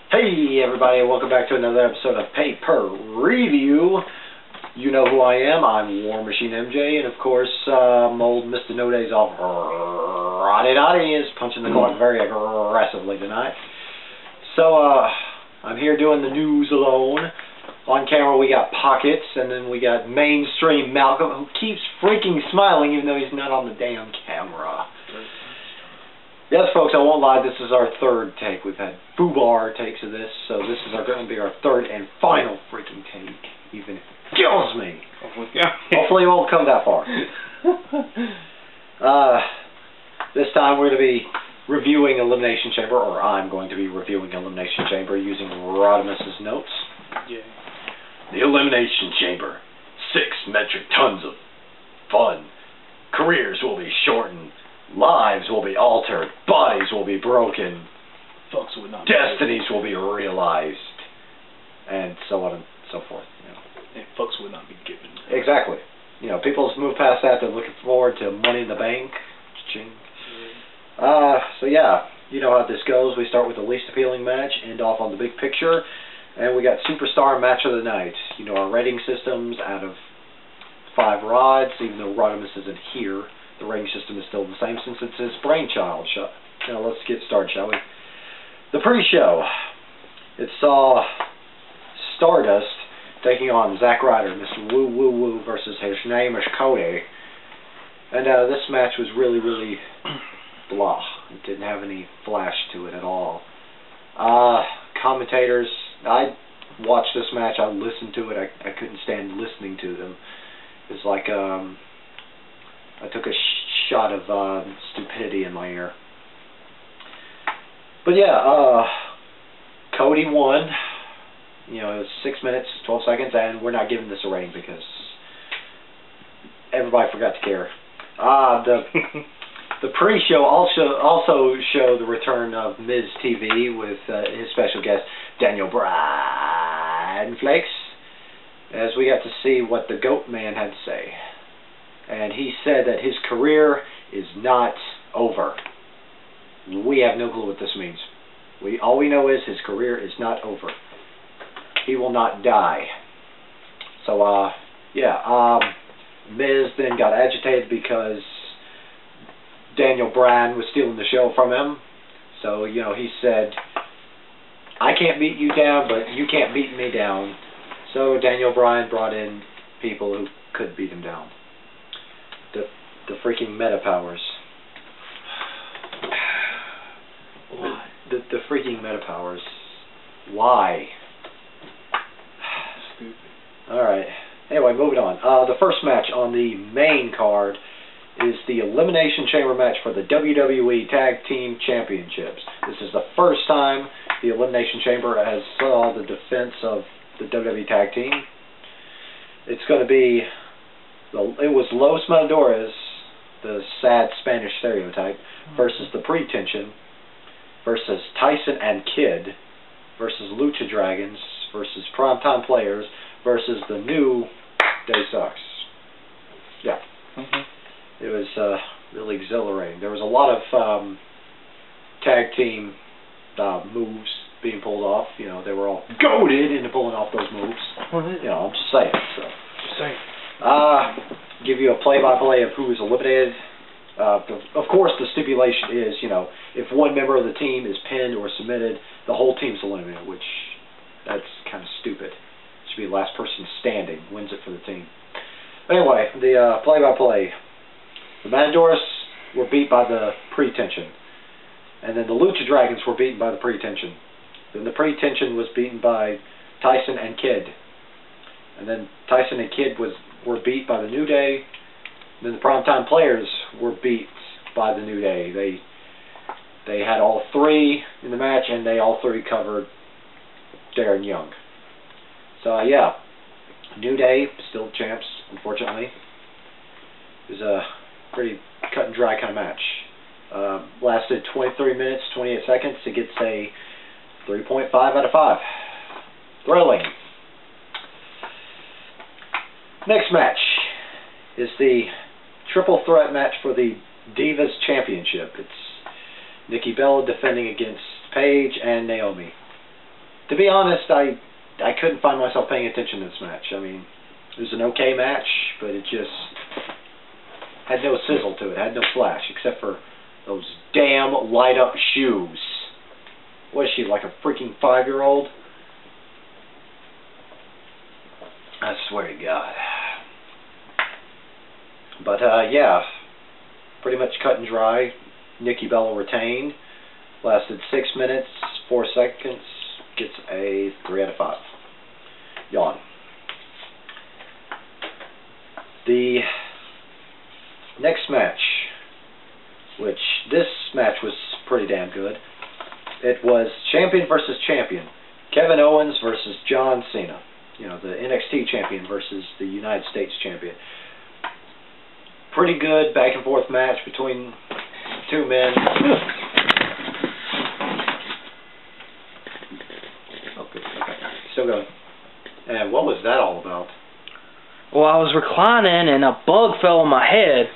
Hey everybody, welcome back to another episode of Pay Per Review. You know who I am. I'm War Machine MJ, and of course, old Mr. No Days Off Roddy Dotty is punching the clock very aggressively tonight. So, I'm here doing the news alone. On camera we got Pockets, and then we got mainstream Malcolm, who keeps freaking smiling even though he's not on the damn camera. Yes, folks, I won't lie, this is our third take. We've had foobar takes of this, so this is going to be our third and final freaking take. Even kills me. Hopefully it won't come that far. This time we're going to be reviewing Elimination Chamber, or I'm going to be reviewing Elimination Chamber using Rodimus's notes. Yeah. The Elimination Chamber. 6 metric tons of fun. Careers will be shortened. Lives will be altered. Bodies will be broken. Destinies will be realized. And so on and so forth. You know. And fucks will not be given. Exactly. You know, people just move past that. They're looking forward to Money in the Bank. Ching. So yeah, you know how this goes. We start with the least appealing match, end off on the big picture, and we got Superstar Match of the Night. You know, our rating systems out of 5 rods, even though Rodimus isn't here. The rating system is still the same since it's his brainchild. Now let's get started, shall we? The pre-show. It saw Stardust taking on Zack Ryder, Mr. Woo Woo Woo versus his name is Cody. And this match was really, really blah. It didn't have any flash to it at all. Commentators, I watched this match, I listened to it, I couldn't stand listening to them. It was like, I took a shot of stupidity in my ear. But yeah, Cody won. You know, it was 6 minutes, 12 seconds, and we're not giving this a rating because everybody forgot to care. The pre-show also showed the return of Miz TV with his special guest Daniel Bryan Flakes, as we got to see what the Goat Man had to say. And he said that his career is not over. We have no clue what this means. All we know is his career is not over. He will not die. So, yeah, Miz then got agitated because Daniel Bryan was stealing the show from him. So, you know, he said, I can't beat you down, but you can't beat me down. So Daniel Bryan brought in people who could beat him down. The freaking meta powers. Why? The freaking meta powers. Why? Stupid. Alright. Anyway, moving on. The first match on the main card is the Elimination Chamber match for the WWE Tag Team Championships. This is the first time the Elimination Chamber has saw the defense of the WWE Tag Team. It's going to be, it was Los Matadores, the sad Spanish stereotype, versus the Pretension, versus Tyson and Kid, versus Lucha Dragons, versus Primetime Players, versus the new Day Sucks. Yeah. It was really exhilarating. There was a lot of tag team moves being pulled off. You know, they were all goaded into pulling off those moves. You know, I'm just saying. So. Just saying. Give you a play-by-play of who was eliminated. Of course, the stipulation is, you know, if one member of the team is pinned or submitted, the whole team's eliminated, which that's kind of stupid. It should be the last person standing wins it for the team. Anyway, the play-by-play. The Matadors were beat by the Pretension. And then the Lucha Dragons were beaten by the Pretension. Then the Pretension was beaten by Tyson and Kid. And then Tyson and Kid were beat by the New Day. Then the Primetime Players were beat by the New Day. They had all 3 in the match, and they all 3 covered Darren Young. So yeah, New Day still champs, unfortunately. It was a pretty cut and dry kind of match. Lasted 23 minutes, 28 seconds. It gets a 3.5 out of 5. Thrilling. Next match is the triple threat match for the Divas Championship. It's Nikki Bella defending against Paige and Naomi. to be honest, I couldn't find myself paying attention to this match. I mean, it was an okay match, but it just had no sizzle to it, had no flash, except for those damn light-up shoes. What is she, like a freaking 5-year-old? I swear to God. But, yeah, pretty much cut and dry. Nikki Bella retained. Lasted 6 minutes, 4 seconds. Gets a 3 out of 5. Yawn. The next match, which this match was pretty damn good. It was champion versus champion. Kevin Owens versus John Cena. You know, the NXT champion versus the United States champion. Pretty good back and forth match between two men. Okay. Still going. And what was that all about? Well, I was reclining and a bug fell on my head,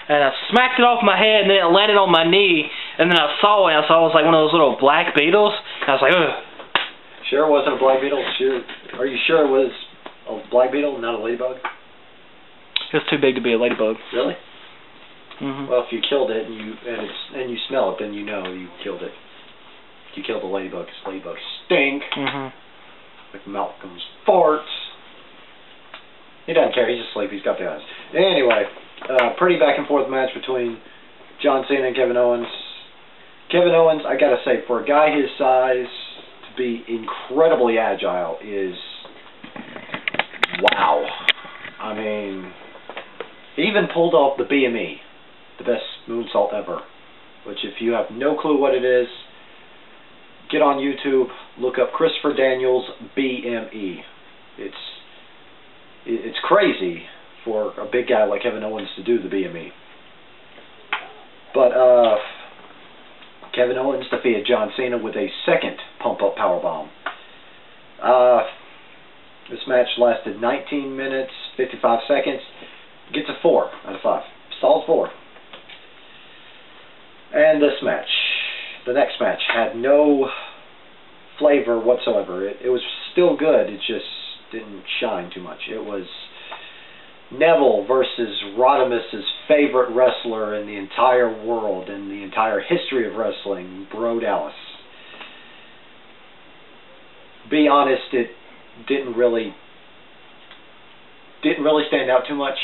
and I smacked it off my head, and then it landed on my knee, and then I saw it, and I saw it was like one of those little black beetles, and I was like, ugh. Sure it wasn't a black beetle? Sure. Are you sure it was a black beetle, not a ladybug? It was too big to be a ladybug. Really? Mm-hmm. Well, if you killed it and you smell it, then you know you killed it. You killed the ladybug, because ladybugs stink. Mm-hmm. Like Malcolm's farts. He doesn't care, he's asleep, he's got the eyes. Anyway, pretty back and forth match between John Cena and Kevin Owens. Kevin Owens, I gotta say, for a guy his size to be incredibly agile is wow. I mean, he even pulled off the BME, the best moonsault ever, which if you have no clue what it is, get on YouTube, look up Christopher Daniels BME. It's crazy for a big guy like Kevin Owens to do the BME. But Kevin Owens defeated John Cena with a second pump-up powerbomb. This match lasted 19 minutes, 55 seconds. Gets a 4 out of 5. Solid 4. And this match, the next match, had no flavor whatsoever. It was still good, it just didn't shine too much. It was Neville versus Rodimus's favorite wrestler in the entire world, in the entire history of wrestling, Bro Dallas. Be honest, it didn't really stand out too much.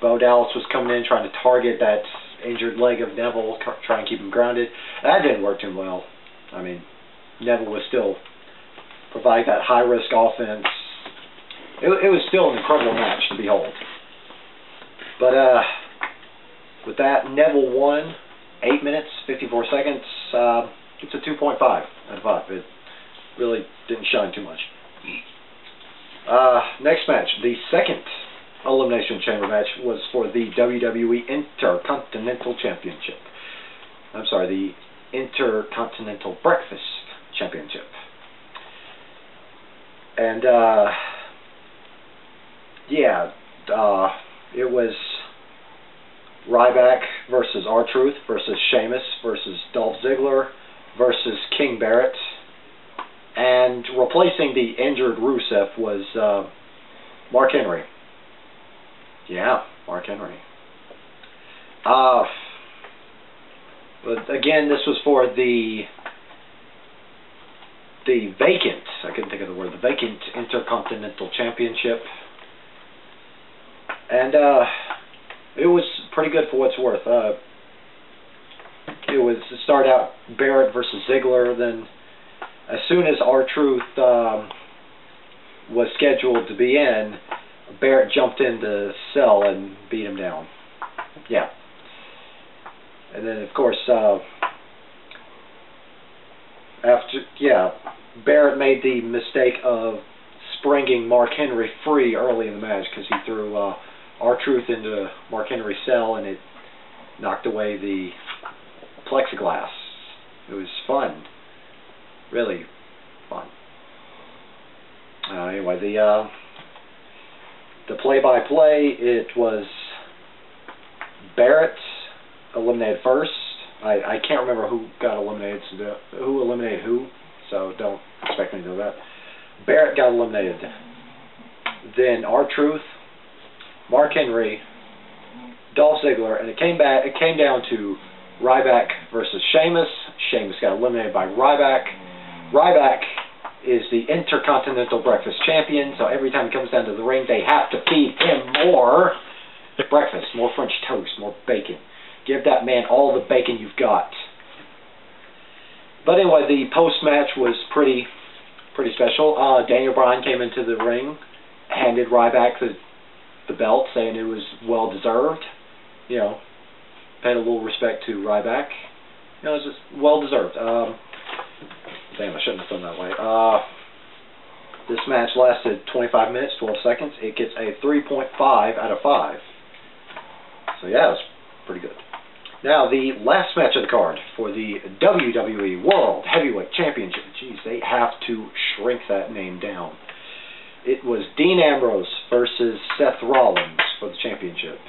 Bo Dallas was coming in trying to target that injured leg of Neville, try and keep him grounded. That didn't work too well. I mean, Neville was still providing that high-risk offense. It was still an incredible match to behold. But with that, Neville won 8 minutes, 54 seconds. It's a 2.5 out of 5. It really didn't shine too much. Next match, the second Elimination Chamber match, was for the WWE Intercontinental Championship. I'm sorry, the Intercontinental Breakfast Championship. And, yeah, it was Ryback versus R-Truth versus Sheamus versus Dolph Ziggler versus King Barrett. And replacing the injured Rusev was Mark Henry. Yeah, Mark Henry. But again, this was for the vacant, I couldn't think of the word, the vacant Intercontinental Championship. And it was pretty good for what it's worth. It started out Barrett versus Ziggler, then as soon as R-Truth was scheduled to be in, Barrett jumped in to sell and beat him down. Yeah. And then, of course, Barrett made the mistake of springing Mark Henry free early in the match because he threw R-Truth into Mark Henry's cell and it knocked away the plexiglass. It was fun. Really fun. Anyway, the play-by-play, it was Barrett eliminated first. I can't remember who got eliminated, who eliminated who, so don't expect me to know that. Barrett got eliminated. Then R-Truth, Mark Henry, Dolph Ziggler, and it came down to Ryback versus Sheamus. Sheamus got eliminated by Ryback. Ryback is the Intercontinental Breakfast Champion, so every time he comes down to the ring, they have to feed him more breakfast, more French toast, more bacon. Give that man all the bacon you've got. But anyway, the post-match was pretty special. Daniel Bryan came into the ring, handed Ryback the belt, saying it was well-deserved. You know, paid a little respect to Ryback. You know, it was just well-deserved. Damn, I shouldn't have done that way. This match lasted 25 minutes, 12 seconds. It gets a 3.5 out of 5. So yeah, it was pretty good. Now, the last match of the card for the WWE World Heavyweight Championship. Jeez, they have to shrink that name down. It was Dean Ambrose versus Seth Rollins for the championship.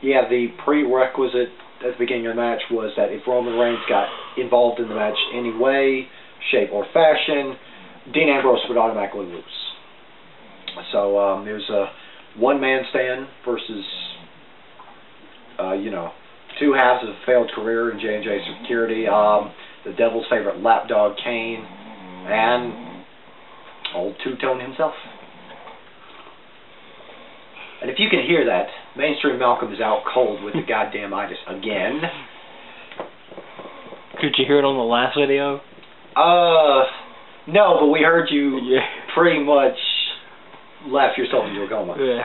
Yeah, the prerequisite at the beginning of the match was that if Roman Reigns got involved in the match any way, shape, or fashion, Dean Ambrose would automatically lose. So it was a one-man stand versus, you know, two halves of a failed career in J&J Security, the Devil's favorite lapdog Kane, and old Two-Tone himself. And if you can hear that, Mainstream Malcolm is out cold with the goddamn itis again. Could you hear it on the last video? No, but we heard you pretty much laugh yourself into a coma. Yeah.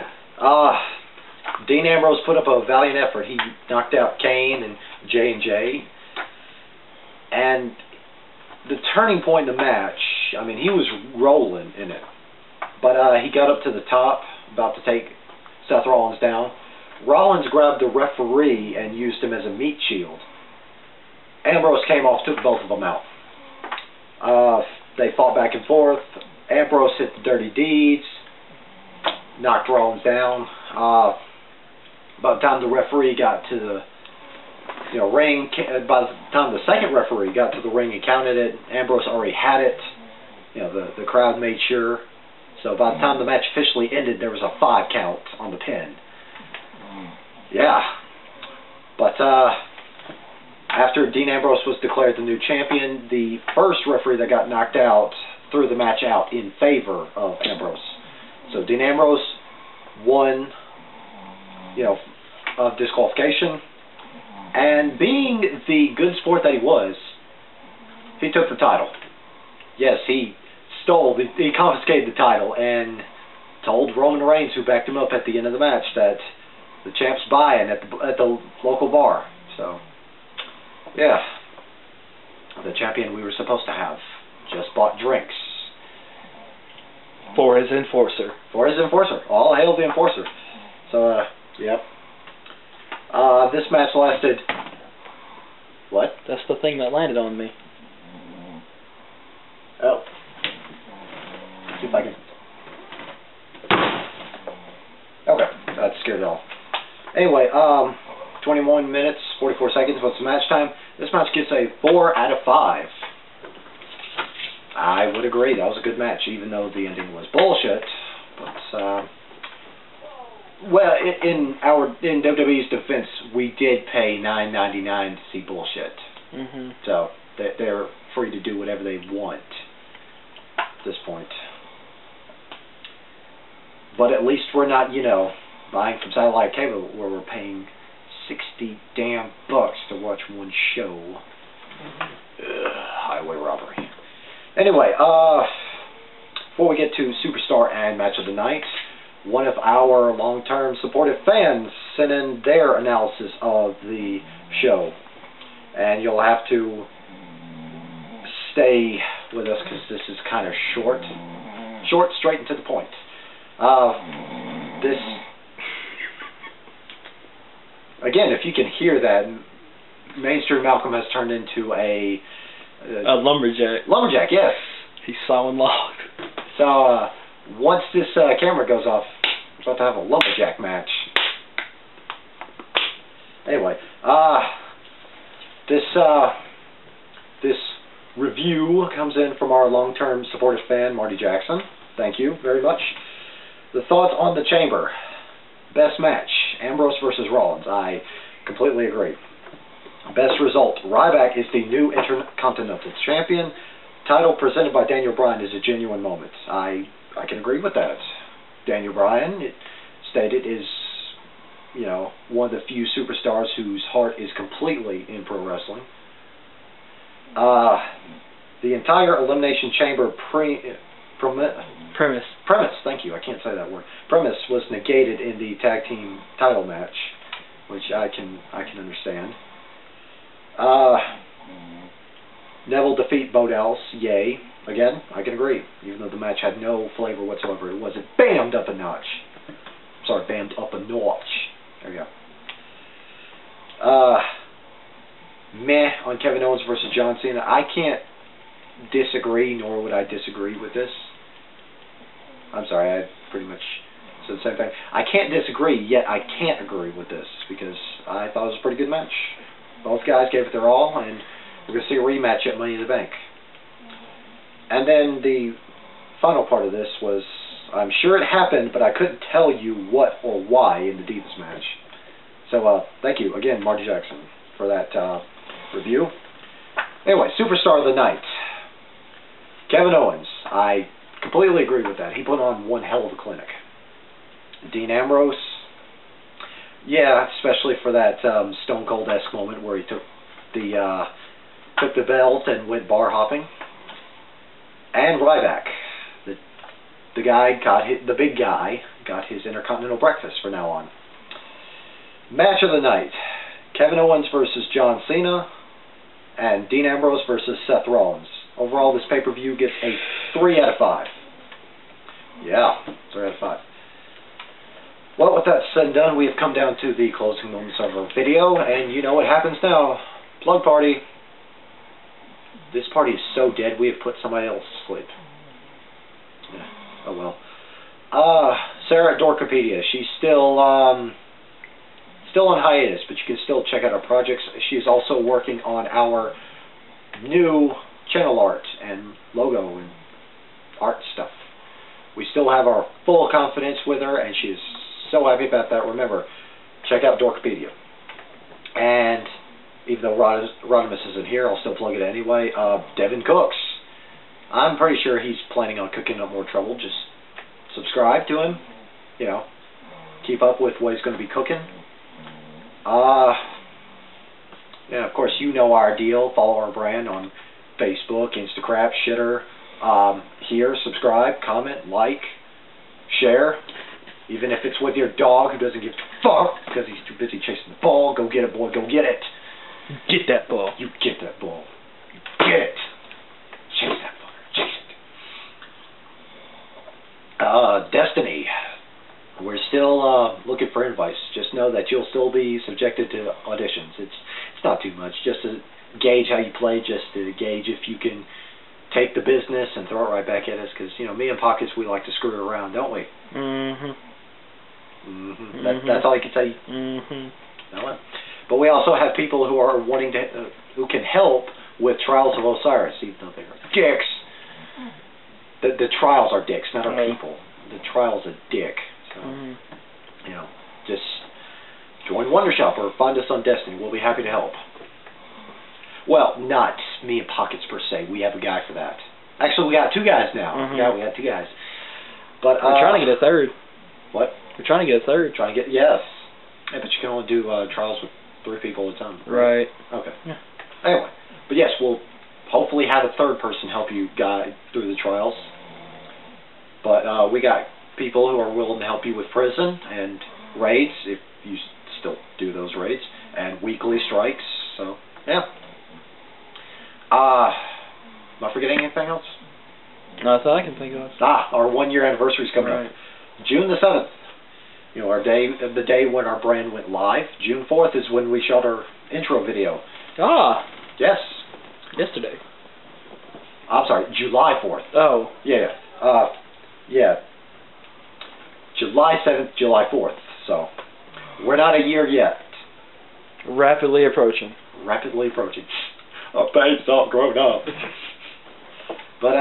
Dean Ambrose put up a valiant effort. He knocked out Kane and J&J. And the turning point in the match, I mean, he was rolling in it. But he got up to the top, about to take Seth Rollins down. Rollins grabbed the referee and used him as a meat shield. Ambrose came off, took both of them out. They fought back and forth. Ambrose hit the dirty deeds, knocked Rollins down. By the time the referee got to the ring, by the time the second referee got to the ring and counted it, Ambrose already had it. The crowd made sure. So by the time the match officially ended, there was a 5 count on the pin. Yeah. But after Dean Ambrose was declared the new champion, the first referee that got knocked out threw the match out in favor of Ambrose. So Dean Ambrose won, of disqualification. And being the good sport that he was, he took the title. Yes, he confiscated the title and told Roman Reigns, who backed him up at the end of the match, that the champ's buying at the local bar. So, yeah, the champion we were supposed to have just bought drinks. For his enforcer. For his enforcer. All hail the enforcer. So, yep. This match lasted... What? That's the thing that landed on me. Oh. See if I can... Okay, that scared it off. Anyway, 21 minutes, 44 seconds. What's the match time? This match gets a 4 out of 5. I would agree. That was a good match, even though the ending was bullshit. But, well, in WWE's defense, we did pay $9.99 to see bullshit. Mm-hmm. So they're free to do whatever they want at this point. But at least we're not, buying from satellite cable where we're paying $60 damn bucks to watch one show. Highway robbery. Anyway, before we get to Superstar and Match of the Night, one of our long-term supportive fans sent in their analysis of the show. And you'll have to stay with us because this is kind of short. Short, straight and to the point. This... Again, if you can hear that, Mainstream Malcolm has turned into a lumberjack. Lumberjack, yes. He's sawing logs. So, once this camera goes off, we're about to have a lumberjack match. Anyway, this review comes in from our long-term supportive fan, Marty Jackson. Thank you very much. The thoughts on the Chamber. Best match, Ambrose versus Rollins. I completely agree. Best result, Ryback is the new Intercontinental Champion. Title presented by Daniel Bryan is a genuine moment. I can agree with that. Daniel Bryan, it stated, is, you know, one of the few superstars whose heart is completely in pro wrestling. The entire Elimination Chamber premise, thank you, I can't say that word. Premise was negated in the tag team title match, which I can understand. Neville defeat Bo Dallas, yay. Again, I can agree. Even though the match had no flavor whatsoever, it wasn't bammed up a notch. Sorry, bammed up a notch. There you go. Meh on Kevin Owens versus John Cena. I can't disagree, nor would I disagree with this. I'm sorry, I pretty much said the same thing. I can't disagree, yet I can't agree with this, because I thought it was a pretty good match. Both guys gave it their all, and we're going to see a rematch at Money in the Bank. And then the final part of this was, I'm sure it happened, but I couldn't tell you what or why in the Divas match. So, thank you again, Marty Jackson, for that review. Anyway, Superstar of the Night. Kevin Owens. I completely agree with that. He put on one hell of a clinic. Dean Ambrose. Yeah, especially for that Stone Cold-esque moment where he took the belt and went bar hopping. And Ryback. The guy got the big guy got his Intercontinental breakfast from now on. Match of the night. Kevin Owens versus John Cena, and Dean Ambrose versus Seth Rollins. Overall, this pay-per-view gets a 3 out of 5. Yeah, 3 out of 5. Well, with that said and done, we have come down to the closing moments of our video, and you know what happens now. Plug party. This party is so dead, we have put somebody else to sleep. Yeah, oh well. Sarah at Dorkopedia. She's still on hiatus, but you can still check out our projects. She's also working on our new channel art and logo and art stuff. We still have our full confidence with her, and she's so happy about that. Remember, check out Dorkopedia. And even though Rodimus isn't here, I'll still plug it anyway. Devin Cooks. I'm pretty sure he's planning on cooking up more trouble. Just subscribe to him. You know, keep up with what he's going to be cooking. Yeah, of course, you know our deal. Follow our brand on Facebook, Instagram, Shitter. Here, subscribe, comment, like, share. Even if it's with your dog who doesn't give a fuck because he's too busy chasing the ball. Go get it, boy. Go get it. Get that ball. You get that ball. You get it. Chase that fucker. Chase it. Destiny. We're still looking for invites. Just know that you'll still be subjected to auditions. It's not too much. Just to gauge how you play. Just to gauge if you can take the business and throw it right back at us. Because, you know, me and Pockets, we like to screw it around, don't we? Mm-hmm. Mm-hmm. That's all you can say. Mm-hmm. No. But we also have people who are wanting to, who can help with Trials of Osiris, even though they're dicks. The trials are dicks, not our people. The trial's a dick. So, you know, just join WonderShop or find us on Destiny. We'll be happy to help. Well, not me and Pockets per se. We have a guy for that. Actually, we got 2 guys now. Yeah, we got 2 guys. But we're trying to get a third. What? We're trying to get a third. Trying to get, yes. Yeah, but you can only do trials with 3 people at a time. Right. Okay. Yeah. Anyway, but yes, we'll hopefully have a 3rd person help you guide through the trials. But we got people who are willing to help you with prison and raids, if you still do those raids, and weekly strikes. So, yeah. Am I forgetting anything else? No, that's all I can think of. Our 1-year anniversary is coming up. June the 7th. You know, the day when our brand went live. June 4th is when we shot our intro video. Yes. Yesterday. I'm sorry, July 4th. Oh. Yeah. Yeah. July 7th, July 4th. So, we're not a year yet. Rapidly approaching. Rapidly approaching. A babe's all grown up. But,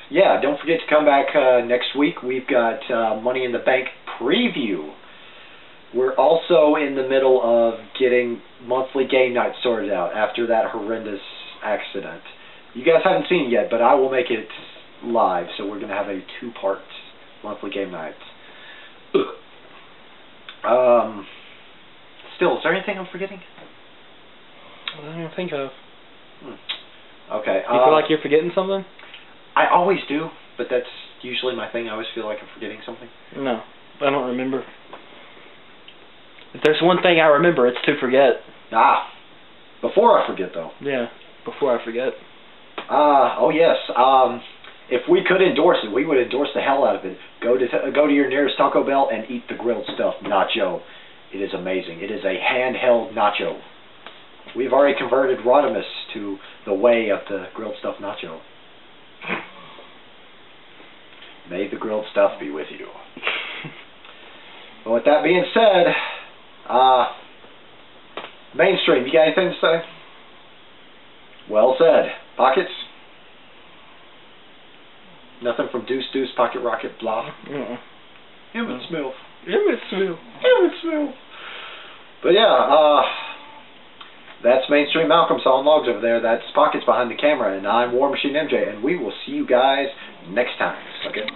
yeah, don't forget to come back next week. We've got Money in the Bank preview. We're also in the middle of getting monthly game night sorted out after that horrendous accident. You guys haven't seen it yet, but I will make it live, so we're going to have a 2-part monthly game night. Still, is there anything I'm forgetting? I don't think of. Okay. You feel like you're forgetting something? I always do, but that's usually my thing. I always feel like I'm forgetting something. No, I don't remember. If there's one thing I remember, it's to forget. Before I forget, though. Yeah, before I forget. Oh yes. If we could endorse it, we would endorse the hell out of it. Go to your nearest Taco Bell and eat the grilled stuffed nacho. It is amazing. It is a handheld nacho. We've already converted Rodimus to the way of the grilled stuffed nacho. May the grilled stuff be with you. Well, with that being said, Mainstream, you got anything to say? Well said. Pockets? Nothing from Deuce Deuce Pocket Rocket blah. Emmett Smith. Emmett Smith. Emmett Smith. But yeah, that's Mainstream Malcolm sawing logs over there. That's Pockets behind the camera, and I'm War Machine MJ, and we will see you guys next time. Okay.